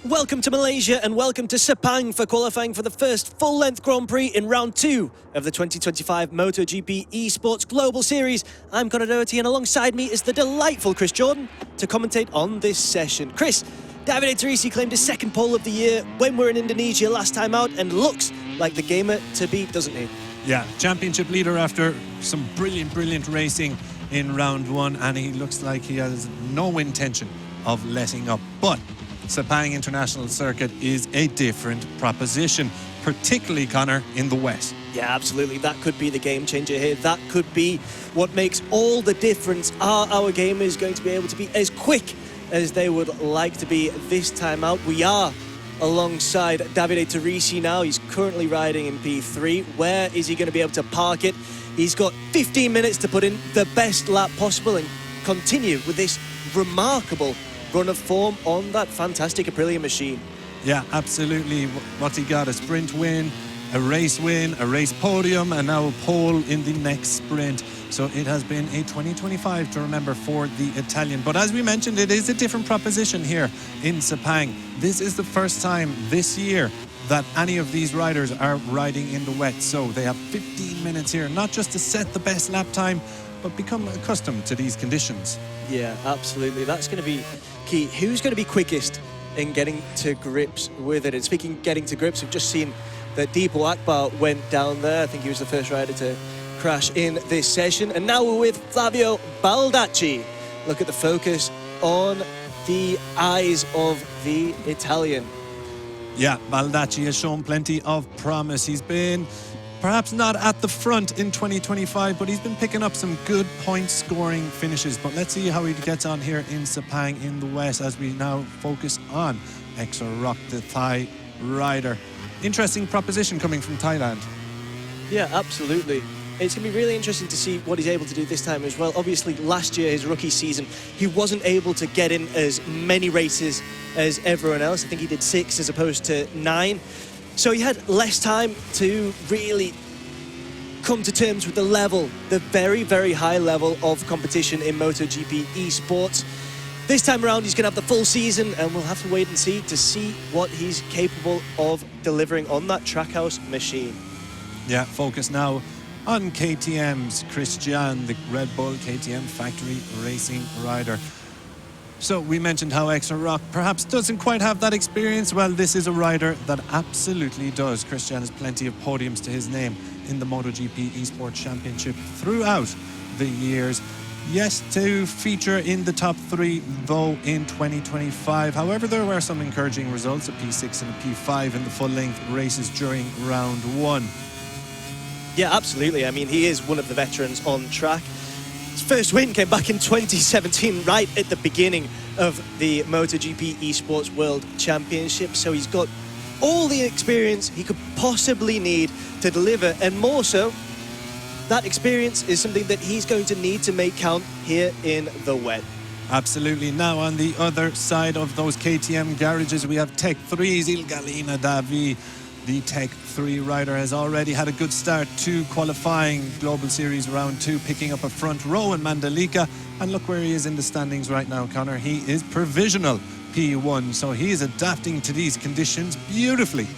Welcome to Malaysia and welcome to Sepang for qualifying for the first full-length Grand Prix in round 2 of the 2025 MotoGP eSports Global Series. I'm Conor Doherty and alongside me is the delightful Chris Jordan to commentate on this session. Chris, Davide Teresi claimed his second pole of the year when we were in Indonesia last time out and looks like the gamer to beat, doesn't he? Yeah, championship leader after some brilliant racing in round 1, and he looks like he has no intention of letting up. But Sepang International Circuit is a different proposition, particularly, Conor, in the wet. Yeah, absolutely. That could be the game changer here. That could be what makes all the difference. Are our gamers going to be able to be as quick as they would like to be this time out? We are alongside Davide Teresi now. He's currently riding in P3. Where is he going to be able to park it? He's got 15 minutes to put in the best lap possible and continue with this remarkable run of form on that fantastic Aprilia machine. Yeah, absolutely. What's he got? A sprint win, a race podium, and now a pole in the next sprint. So it has been a 2025 to remember for the Italian. But as we mentioned, it is a different proposition here in Sepang. This is the first time this year that any of these riders are riding in the wet. So they have 15 minutes here, not just to set the best lap time, but become accustomed to these conditions. Yeah, absolutely. That's going to be key. Who's going to be quickest in getting to grips with it? And speaking of getting to grips, we've just seen that Deepo Akbar went down there. I think he was the first rider to crash in this session. And now we're with Flavio Baldacci. Look at the focus on the eyes of the Italian. Yeah, Baldacci has shown plenty of promise. He's been perhaps not at the front in 2025, but he's been picking up some good point-scoring finishes. But let's see how he gets on here in Sepang in the west as we now focus on Exor Rock, the Thai rider. Interesting proposition coming from Thailand. Yeah, absolutely. It's going to be really interesting to see what he's able to do this time as well. Obviously, last year, his rookie season, he wasn't able to get in as many races as everyone else. I think he did 6 as opposed to 9. So he had less time to really come to terms with the level, the very high level of competition in MotoGP eSports. This time around, he's going to have the full season, and we'll have to wait and see what he's capable of delivering on that Trackhouse machine. Yeah, focus now on KTM's Christian, the Red Bull KTM factory racing rider. So we mentioned how Exor Rock perhaps doesn't quite have that experience. Well, this is a rider that absolutely does. Christian has plenty of podiums to his name in the MotoGP eSport Championship throughout the years. Yes, to feature in the top 3, though, in 2025. However, there were some encouraging results, a P6 and a P5 in the full-length races during round 1. Yeah, absolutely. I mean, he is one of the veterans on track. His first win came back in 2017, right at the beginning of the MotoGP eSports World Championship. So he's got all the experience he could possibly need to deliver, and more so, that experience is something that he's going to need to make count here in the wet. Absolutely. Now on the other side of those KTM garages, we have Tech 3's Il Galina Davi. The Tech 3 rider has already had a good start to qualifying Global Series Round 2, picking up a front row in Mandalika. And look where he is in the standings right now, Conor. He is provisional P1, so he is adapting to these conditions beautifully.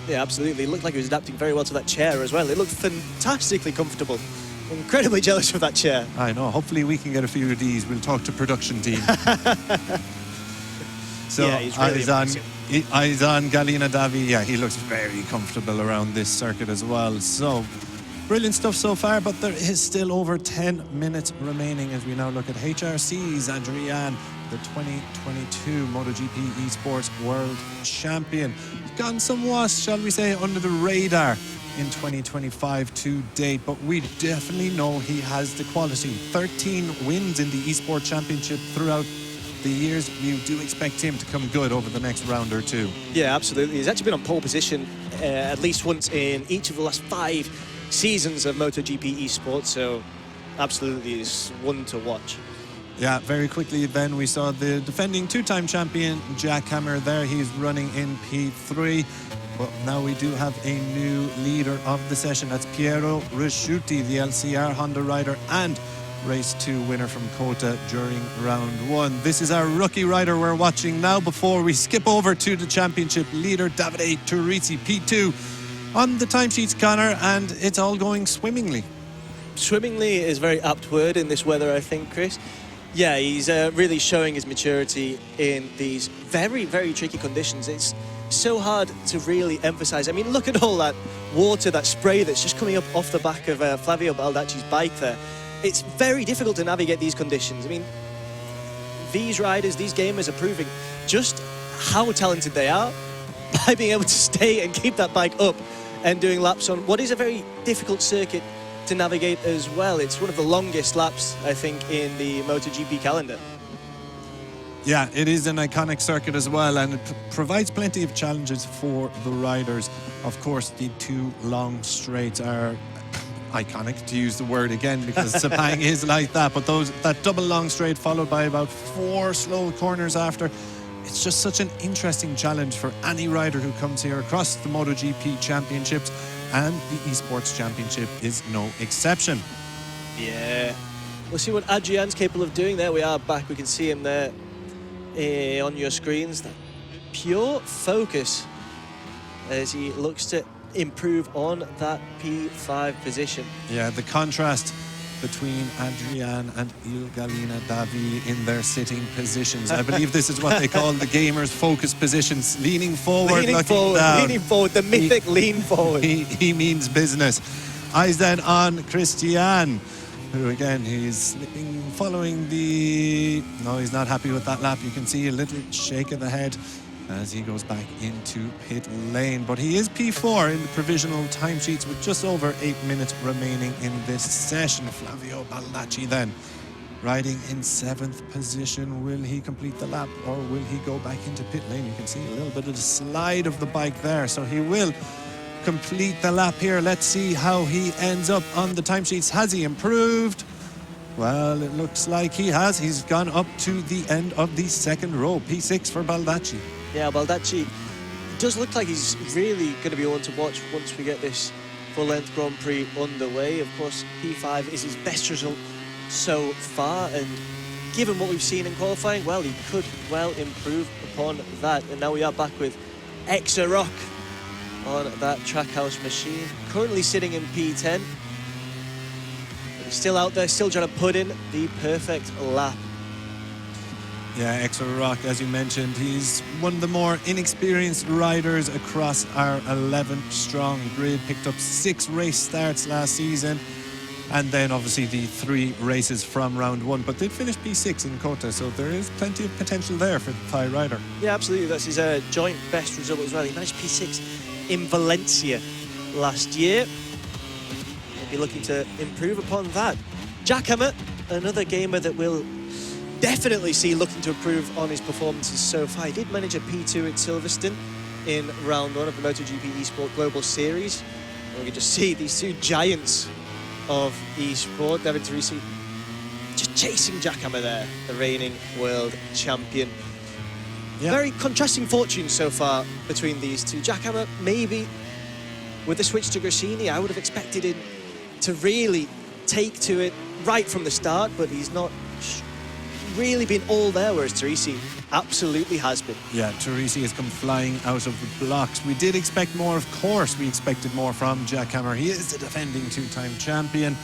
Yeah, absolutely. It looked like he was adapting very well to that chair as well. It looked fantastically comfortable. Incredibly jealous of that chair. I know. Hopefully we can get a few of these. We'll talk to production team. So yeah, he's really eyes on Galina Davi. Yeah, he looks very comfortable around this circuit as well. So brilliant stuff so far, but there is still over 10 minutes remaining as we now look at HRC's Adrian, the 2022 MotoGP eSports World Champion. He's gone somewhat, shall we say, under the radar in 2025 to date, but we definitely know he has the quality. 13 wins in the eSport Championship throughout the years. We do expect him to come good over the next round or 2. Yeah, absolutely. He's actually been on pole position at least once in each of the last 5 seasons of MotoGP eSports, so absolutely is one to watch. Yeah, very quickly then we saw the defending 2-time champion Jack Hammer there. He's running in P3. But now we do have a new leader of the session. That's Piero Risciuti, the LCR Honda rider and Race 2 winner from Kota during round 1. This is our rookie rider we're watching now before we skip over to the championship leader, Davide Turrisi, P2 on the timesheets, Connor, and it's all going swimmingly. Swimmingly is a very apt word in this weather, I think, Chris. Yeah, he's really showing his maturity in these very, very tricky conditions. It's so hard to really emphasize. I mean, look at all that water, that spray that's just coming up off the back of Flavio Baldacci's bike there. It's very difficult to navigate these conditions. I mean, these riders, these gamers are proving just how talented they are by being able to stay and keep that bike up and doing laps on what is a very difficult circuit to navigate as well. It's one of the longest laps, I think, in the MotoGP calendar. Yeah, it is an iconic circuit as well, and it provides plenty of challenges for the riders. Of course, the 2 long straights are iconic, to use the word again, because Sepang is like that, but that double long straight followed by about 4 slow corners after. It's just such an interesting challenge for any rider who comes here across the MotoGP championships, and the eSports championship is no exception. Yeah, we'll see what Adrian's capable of doing. There we are back, we can see him there on your screens. That pure focus as he looks to improve on that P5 position. Yeah, the contrast between Adrian and Il Galina Davi in their sitting positions. I believe this is what they call the gamers' focus positions. Leaning forward, looking down. Leaning forward, the mythic lean forward. He means business. Eyes then on Christian, who again, he's slipping, following the... No, he's not happy with that lap. You can see a little shake of the head as he goes back into pit lane. But he is P4 in the provisional timesheets with just over 8 minutes remaining in this session. Flavio Baldacci then riding in 7th position. Will he complete the lap or will he go back into pit lane? You can see a little bit of the slide of the bike there. So he will complete the lap here. Let's see how he ends up on the timesheets. Has he improved? Well, it looks like he has. He's gone up to the end of the 2nd row. P6 for Baldacci. Yeah, Baldacci does look like he's really going to be one to watch once we get this full-length Grand Prix underway. Of course, P5 is his best result so far, and given what we've seen in qualifying, well, he could well improve upon that. And now we are back with Exa Rock on that Trackhouse machine, currently sitting in P10. But he's still out there, still trying to put in the perfect lap. Yeah, Exa Rock, as you mentioned, he's one of the more inexperienced riders across our 11-strong grid. Picked up 6 race starts last season, and then obviously the 3 races from round 1, but did finish P6 in Kota, so there is plenty of potential there for the Thai rider. Yeah, absolutely. That's his joint best result as well. He managed P6 in Valencia last year. He'll be looking to improve upon that. Jack Hammer, another gamer that will definitely see looking to improve on his performances so far. He did manage a P2 at Silverstone in round 1 of the MotoGP eSport Global Series. And we can just see these 2 giants of eSport. Davide Turrisi just chasing Jackhammer there, the reigning world champion. Yep. Very contrasting fortunes so far between these 2. Jackhammer, maybe with the switch to Grassini, I would have expected him to really take to it right from the start, but he's not really been all there, whereas Turrisi absolutely has been. Yeah, Turrisi has come flying out of the blocks. We did expect more, of course. We expected more from Jack Hammer. He is the defending 2-time champion.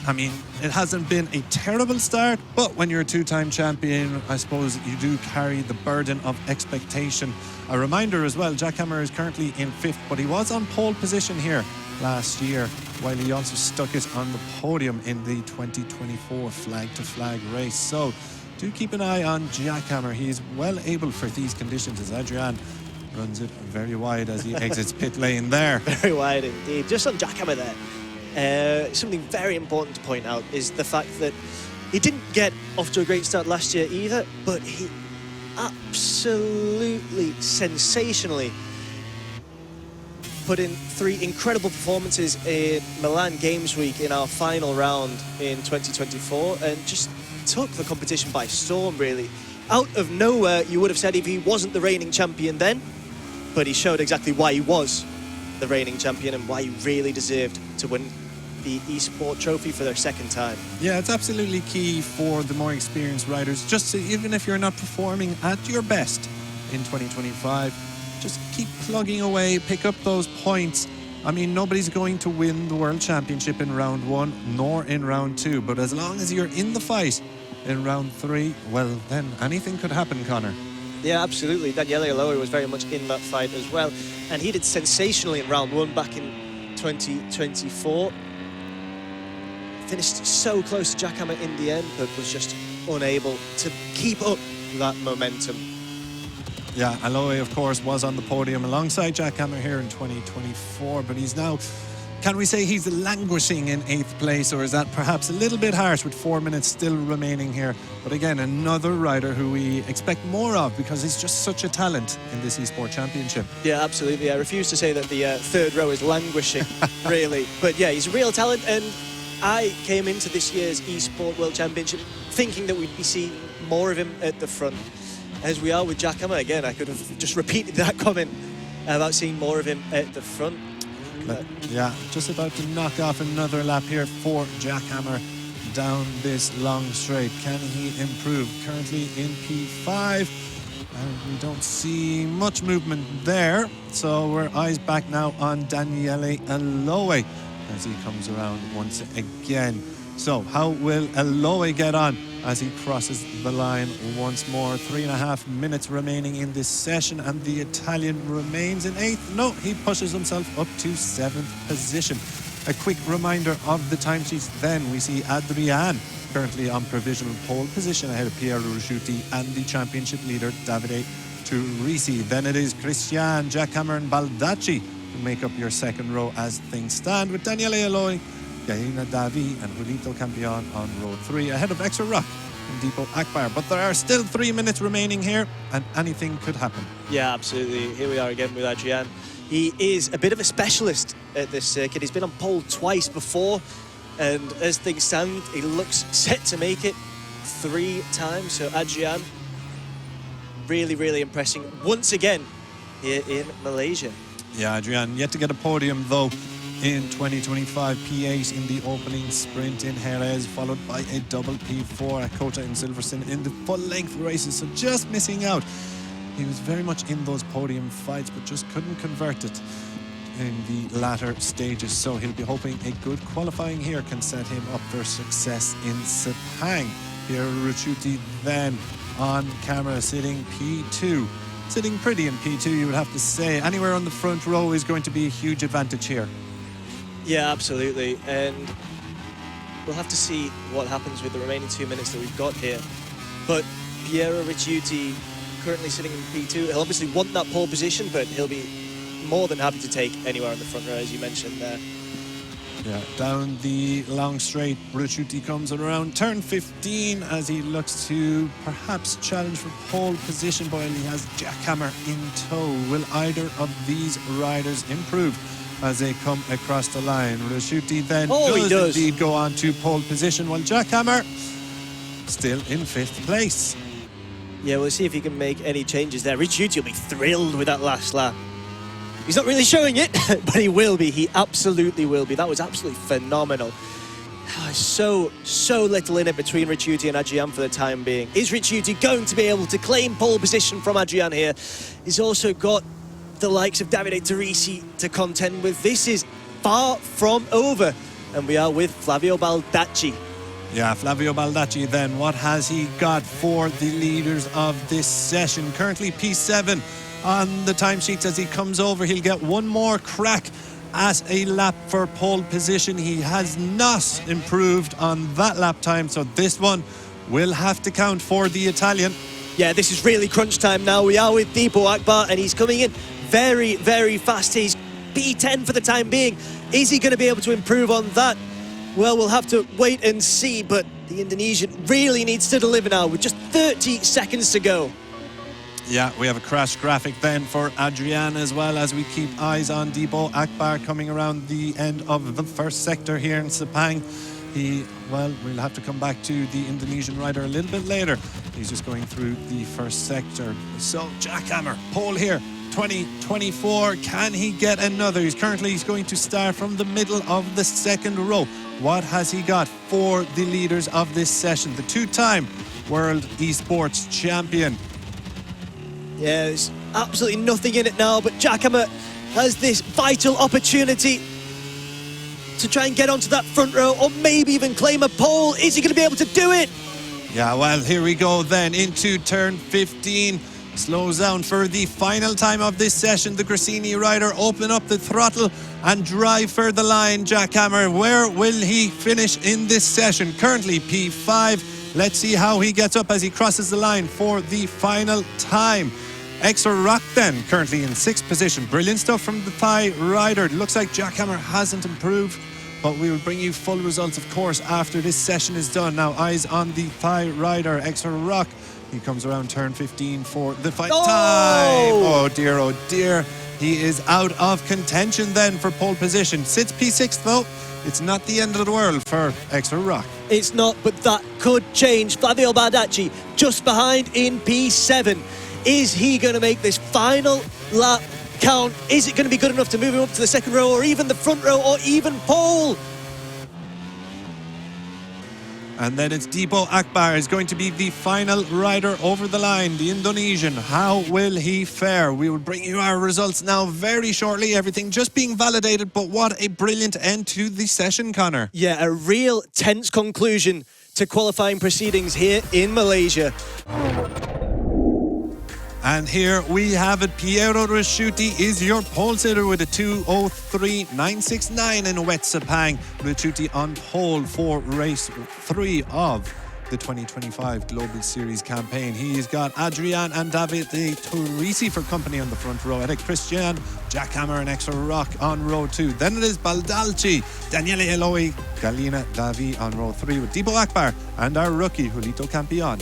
I mean, it hasn't been a terrible start, but when you're a 2-time champion, I suppose you do carry the burden of expectation. A reminder as well, Jack Hammer is currently in 5th, but he was on pole position here last year, while he also stuck it on the podium in the 2024 flag-to-flag race. So do keep an eye on Jack Hammer. He's well able for these conditions, as Adrian runs it very wide as he exits pit lane there. Very wide indeed. Just on Jack Hammer there, something very important to point out is the fact that he didn't get off to a great start last year either, but he absolutely sensationally put in 3 incredible performances in Milan Games Week in our final round in 2024 and just took the competition by storm, really. Out of nowhere, you would have said if he wasn't the reigning champion then, but he showed exactly why he was the reigning champion and why he really deserved to win the eSport trophy for their second time. Yeah, it's absolutely key for the more experienced riders. Just to, even if you're not performing at your best in 2025, just keep plugging away, pick up those points. I mean, nobody's going to win the World Championship in round 1 nor in round 2, but as long as you're in the fight in round 3, well, then anything could happen, Connor. Yeah, absolutely. Daniele Aloy was very much in that fight as well, and he did sensationally in round 1 back in 2024. Finished so close to Jackhammer in the end, but was just unable to keep up that momentum. Yeah, Aloy, of course, was on the podium alongside Jackhammer here in 2024, but he's now, can we say he's languishing in 8th place, or is that perhaps a little bit harsh with 4 minutes still remaining here? But again, another rider who we expect more of because he's just such a talent in this eSport Championship. Yeah, absolutely. I refuse to say that the third row is languishing, really. But yeah, he's a real talent, and I came into this year's eSport World Championship thinking that we'd be seeing more of him at the front. As we are with Jackhammer, again, I could have just repeated that comment about seeing more of him at the front. Yeah, just about to knock off another lap here for Jackhammer down this long straight. Can he improve? Currently in P5, and we don't see much movement there. So we're eyes back now on Daniele Aloy as he comes around once again. So how will Aloy get on as he crosses the line once more? 3.5 minutes remaining in this session, and the Italian remains in 8th. No, he pushes himself up to 7th position. A quick reminder of the timesheets then. We see Adrian currently on provisional pole position ahead of Piero Rusciuti and the championship leader Davide Turrisi. Then it is Christian, Jackhammer and Baldacci who make up your second row as things stand, with Daniele Aloy, Galina Davi and Julito Campion on row 3 ahead of Extra Rock and Deepo Akbar. But there are still 3 minutes remaining here and anything could happen. Yeah, absolutely. Here we are again with Adrian. He is a bit of a specialist at this circuit. He's been on pole twice before, and as things stand, he looks set to make it 3 times. So Adrian, really, really impressing once again here in Malaysia. Yeah, Adrian yet to get a podium though. In 2025, P8 in the opening sprint in Jerez, followed by a double P4 at Kota in Silverstone in the full-length races, so just missing out. He was very much in those podium fights, but just couldn't convert it in the latter stages, so he'll be hoping a good qualifying here can set him up for success in Sepang. Piero Rusciuti then on camera sitting P2. Sitting pretty in P2, you would have to say. Anywhere on the front row is going to be a huge advantage here. Yeah, absolutely, and we'll have to see what happens with the remaining 2 minutes that we've got here. But Piero Rusciuti currently sitting in P2. He'll obviously want that pole position, but he'll be more than happy to take anywhere on the front row, as you mentioned there. Yeah, down the long straight, Rusciuti comes around turn 15 as he looks to perhaps challenge for pole position, while he has Jackhammer in tow. Will either of these riders improve as they come across the line? Rusciuti then does indeed go on to pole position, while Jackhammer still in 5th place. Yeah, we'll see if he can make any changes there. Rusciuti will be thrilled with that last lap. He's not really showing it, but he will be. He absolutely will be. That was absolutely phenomenal. So little in it between Rusciuti and Adrian for the time being. Is Rusciuti going to be able to claim pole position from Adrian here? He's also got the likes of Davide Turrisi to contend with. This is far from over. And we are with Flavio Baldacci. Yeah, Flavio Baldacci then. What has he got for the leaders of this session? Currently P7 on the timesheets. As he comes over, he'll get one more crack at a lap for pole position. He has not improved on that lap time, so this one will have to count for the Italian. Yeah, this is really crunch time now. We are with Deepo Akbar, and he's coming in very, very fast. He's P10 for the time being. Is he going to be able to improve on that? Well, we'll have to wait and see, but the Indonesian really needs to deliver now with just 30 seconds to go. Yeah, we have a crash graphic then for Adrian, as well as we keep eyes on Deepo Akbar coming around the end of the first sector here in Sepang. We'll have to come back to the Indonesian rider a little bit later. He's just going through the first sector. So Jackhammer, pole here 2024. Can he get another? He's going to start from the middle of the second row. What has he got for the leaders of this session? The two-time World Esports champion. Yeah, there's absolutely nothing in it now, but Jackhammer has this vital opportunity to try and get onto that front row or maybe even claim a pole. Is he going to be able to do it? Yeah, well, here we go then into turn 15. Slows down for the final time of this session. The Grassini rider open up the throttle and drive for the line. Jackhammer, where will he finish in this session? Currently P5. Let's see how he gets up as he crosses the line for the final time. Extra Rock then, currently in 6th position. Brilliant stuff from the Thai rider. It looks like Jackhammer hasn't improved, but we will bring you full results, of course, after this session is done. Now, eyes on the Thai rider, Extra Rock. He comes around turn 15 for the final time. Oh dear. He is out of contention then for pole position. Sits P6 though. It's not the end of the world for Extra Rock. It's not, but that could change. Flavio Bardacci just behind in P7. Is he going to make this final lap count? Is it going to be good enough to move him up to the second row or even the front row or even pole? And then it's Debo Akbar is going to be the final rider over the line, the Indonesian. How will he fare? We will bring you our results now very shortly. Everything just being validated, but what a brilliant end to the session, Connor. Yeah, a real tense conclusion to qualifying proceedings here in Malaysia. And here we have it. Piero Rasciuti is your pole sitter with a 2:03.969 in wet Sepang. Rasciuti on pole for race 3 of the 2025 Global Series campaign. He's got Adrian and Davide Turrisi for company on the front row. Eric Christian, Jackhammer and Extra Rock on row 2. Then it is Baldalci, Daniele Eloy, Galina Davi on row 3 with Debo Akbar and our rookie Julito Campion